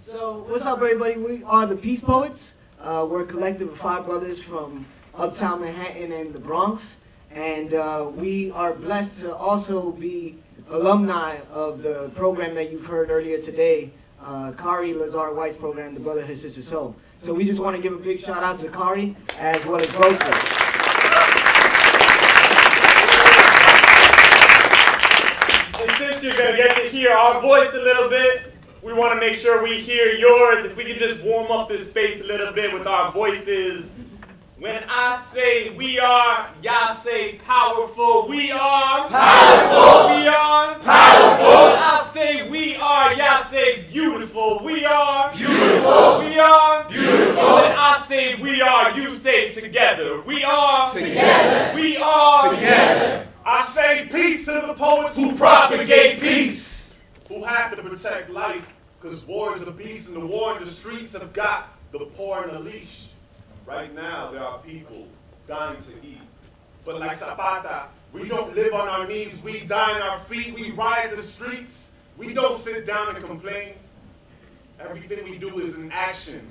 So, what's up, everybody? We are the Peace Poets. We're a collective of 5 brothers from Uptown Manhattan and the Bronx. And we are blessed to also be alumni of the program that you've heard earlier today, Kari Lazar White's program, The Brotherhood Sister Soul. So we just want to give a big shout out to Kari as well as Brosis. And since you're going to get to hear our voice a little bit, we want to make sure we hear yours. If we can just warm up this space a little bit with our voices. When I say we are, y'all say powerful. We are powerful. We are powerful. When I say we are, y'all say beautiful. We are beautiful. We are beautiful. When I say we are, you say together. We are together. We are together. I say peace to the poets who propagate peace, who have to protect life, because war is a beast, and the war in the streets have got the poor in a leash. Right now, there are people dying to eat. But like Zapata, we don't live on our knees, we die on our feet, we riot the streets. We don't sit down and complain. Everything we do is in action.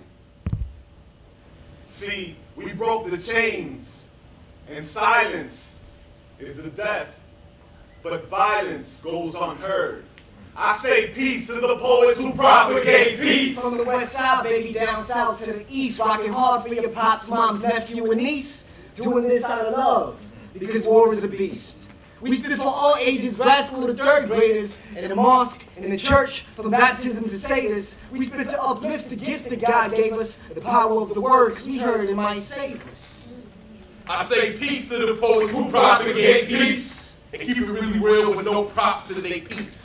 See, we broke the chains, and silence is the death, but violence goes unheard. I say peace to the poets who propagate peace. From the west side, baby, down south to the east, rocking hard for your pops, mom's nephew, and niece. Doing this out of love, because war is a beast. We spit for all ages, grad school to 3rd graders, in the mosque, in the church, from baptism to satyrs. We spit to uplift the gift that God gave us, the power of the word, because we heard it might save us. I say peace to the poets who propagate peace, and keep it really real with no props to their peace.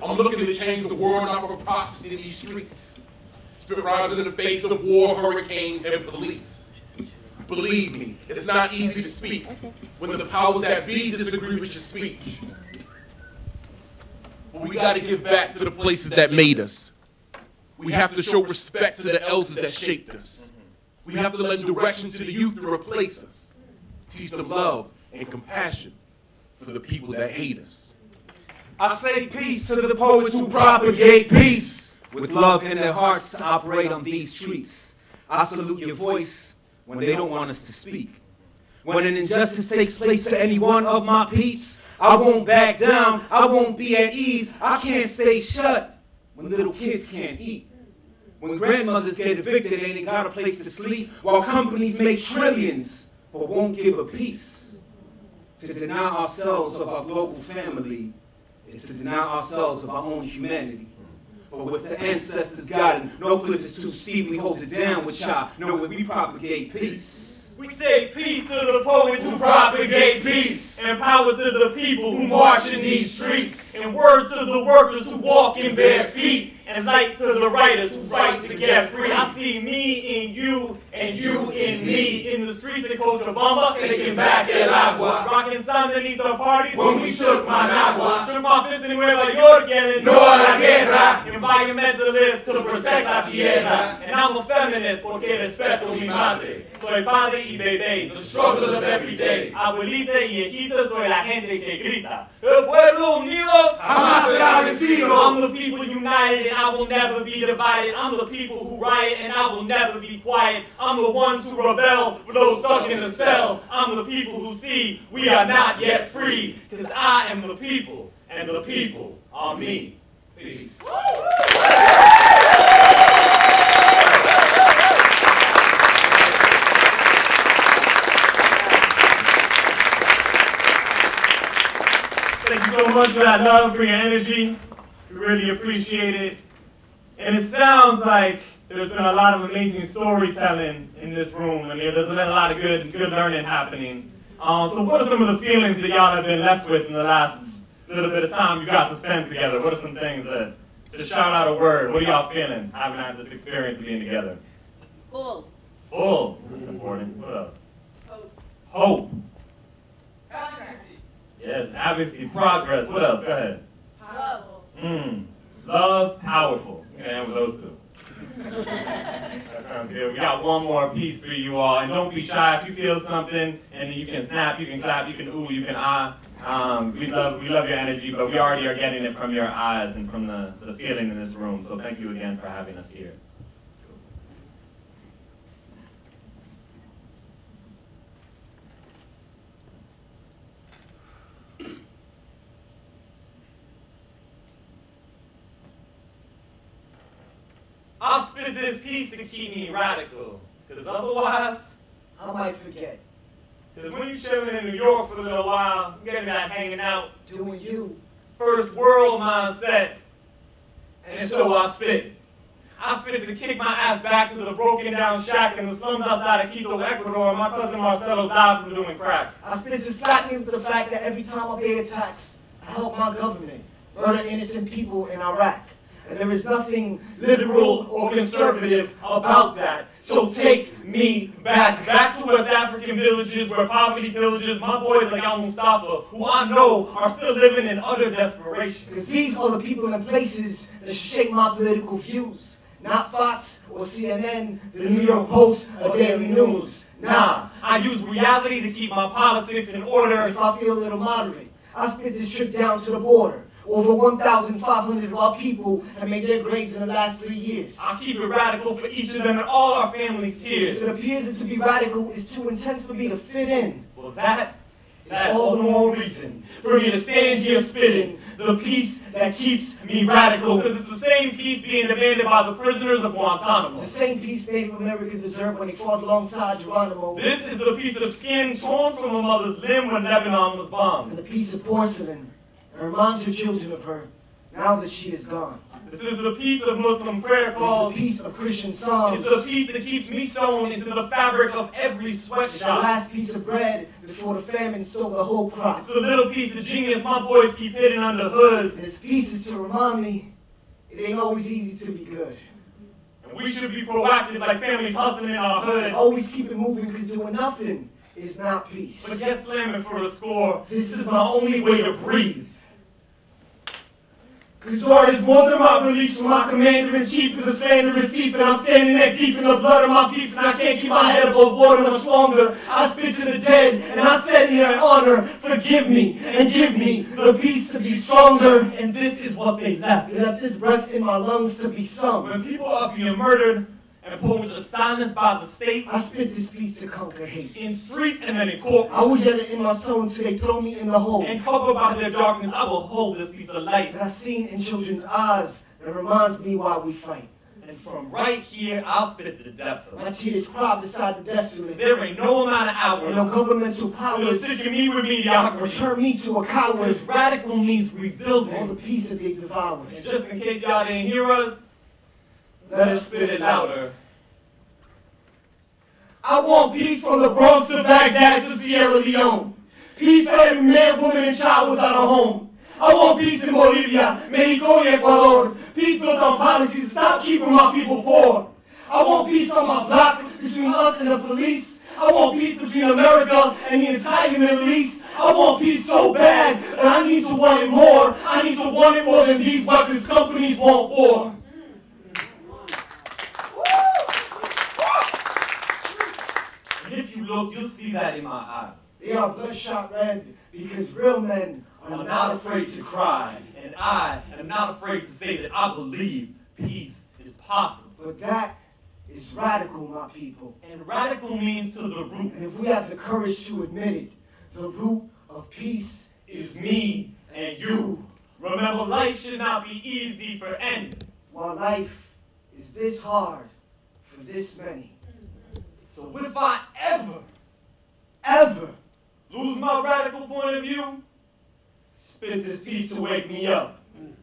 I'm looking to change the world, not for props in these streets. Spit rhymes in the face of war, hurricanes, and police. Believe me, it's not easy to speak when the powers that be disagree with your speech. But we got to give back to the places that made us. We have to show respect to the elders that shaped us. We have to lend direction to the youth to replace us. Teach them love and compassion for the people that hate us. I say peace to the poets who propagate peace, with love in their hearts to operate on these streets. I salute your voice when they don't want us to speak. When an injustice takes place to any one of my peeps, I won't back down, I won't be at ease. I can't stay shut when little kids can't eat. When grandmothers get evicted and ain't got a place to sleep, while companies make trillions but won't give a peace. To deny ourselves of our global family is to deny ourselves of our own humanity. But with the ancestors guiding, no cliff is too steep, we hold it down with y'all, knowing we propagate peace. We say peace to the poets who propagate peace, and power to the people who march in these streets, and words to the workers who walk in bare feet, and light to the writers who fight to get free. I see me in you, and you in me, in the streets of Cochabamba, taking back El Agua, rocking Sandinista parties when we shook Managua, shook my fist in Nueva York, yelling no a la guerra, environmentalists to protect la tierra, and I'm a feminist porque respeto mi madre, soy padre y bebé, the struggle of every day, abuelita y hijita, soy la gente que grita, el pueblo unido jamás será vencido. I'm the people united and I will never be divided. I'm the people who riot and I will never be quiet. I'm the ones who rebel for those stuck in the cell. I'm the people who see we are not yet free, because I am the people and the people are me. Peace. Thank you so much for that love, for your energy. We really appreciate it. And it sounds like there's been a lot of amazing storytelling in this room, and there's been a lot of good learning happening. So what are some of the feelings that y'all have been left with in the last little bit of time you got to spend together? What are some things that, just shout out a word, what are y'all feeling, having had this experience of being together? Full. Full. That's important. What else? Hope. Hope. Progress. Yes, advocacy, progress. What else? Go ahead. Love. Love, powerful. You can end with those two. That sounds good. We got one more piece for you all. And don't be shy. If you feel something and you can snap, you can clap, you can ooh, you can ah, We love your energy, but we already are getting it from your eyes and from the feeling in this room. So thank you again for having us here. I'll spit this piece to keep me radical, because otherwise, I might forget. because when you're chilling in New York for a little while, you're getting that hanging out, Doing you. first world mindset, and so I spit. I spit to kick my ass back to the broken down shack in the slums outside of Quito, Ecuador. My cousin Marcelo died from doing crack. I spit to slap me with the fact that every time I pay a tax, I help my government murder innocent people in Iraq. And there is nothing liberal or conservative about that. So take me Back to West African villages where poverty pillages my boys like Al Mustafa, who I know are still living in utter desperation. Because these are the people and places that shape my political views. Not Fox or CNN, the New York Post, or Daily News. Nah. I use reality to keep my politics in order. If I feel a little moderate, I spit this trip down to the border. Over 1,500 of our people have made their grades in the last 3 years. I keep it radical for each of them and all our families' If tears. it appears that to be radical is too intense for me to fit in, Well, that is all the more reason for me to stand here spitting the piece that keeps me radical. because it's the same piece being demanded by the prisoners of Guantanamo. It's the same piece Native Americans deserved when they fought alongside Geronimo. This is the piece of skin torn from a mother's limb when Lebanon was And bombed. the piece of porcelain that reminds her children of her now that she is gone. This is the piece of Muslim prayer It's calls. the piece of Christian songs. It's the piece that keeps me sewn into the fabric of every It's the sweatshop. last piece of bread before the famine stole the whole crop. It's the little piece of genius my boys keep hidden under hoods. And it's pieces to remind me it ain't always easy to be good. And we should be proactive like families hustling in our hood. Always keep it moving because doing nothing is not peace. But get slamming for a score. This This is my only way to breathe. Cause art is more than my release from my commander-in-chief is a slanderous thief, and I'm standing neck deep in the blood of my peeps, and I can't keep my head above water much longer. I spit to the dead, and I said in their honor, forgive me, and give me the peace to be stronger. And this is what they left. Let this breath in my lungs to be sung. When people are being murdered and opposed to silence by the state, I spit this piece to conquer hate. in streets and then in court, I will yell it in my soul until they throw me in the hole and covered by their darkness, I will hold this piece of light. that I seen in children's eyes that reminds me why we fight. And from right here, I'll spit to the depth of My it. tears cry beside the desolate, There ain't no amount of and no hours governmental that'll powers sicken me with mediocrity. return me to a coward. Because radical means All the rebuilding. peace that they devoured. And just in case y'all didn't hear us, Let us spit it louder. I want peace from the Bronx to Baghdad to Sierra Leone. Peace for every man, woman, and child without a home. I want peace in Bolivia, Mexico, and Ecuador. Peace built on policies to stop keeping my people poor. I want peace on my block between us and the police. I want peace between America and the entire Middle East. I want peace so bad that I need to want it more. I need to want it more than these weapons companies want war. And if you look, you'll see that in my eyes. They are bloodshot red because real men are I'm not afraid to cry, and I am not afraid to say that I believe peace is possible. But that is radical, my people. And radical means to the root. And if we have the courage to admit it, the root of peace Is me and you. Remember, life should not be easy for any. while life is this hard for this many. So if I Ever lose my radical point of view, spit this piece to wake me up. And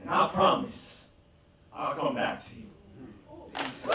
I promise I'll come back to you. Peace.